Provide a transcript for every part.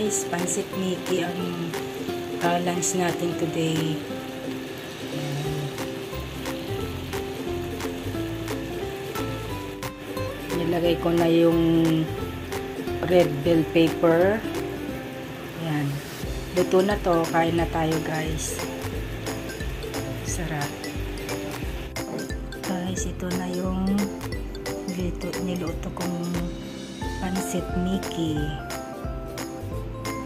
guys, Pancit Mickey ang lunch natin today. Nilagay ko na yung red bell pepper. Yan. Luto na to. Kain na tayo guys. Sarap. Guys, ito na yung niluto kong Pancit Mickey.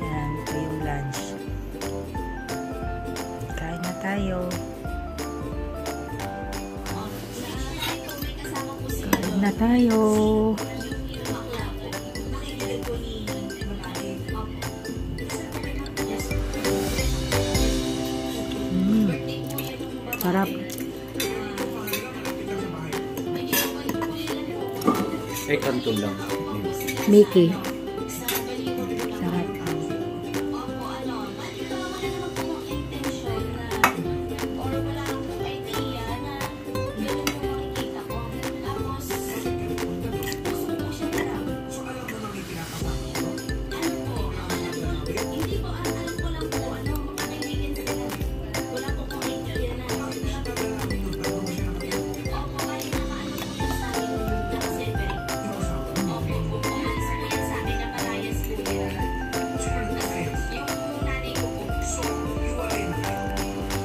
Yan. Ito yung lunch. Kain na tayo. Kain na tayo. Sarap. Kanto lang. Mickey.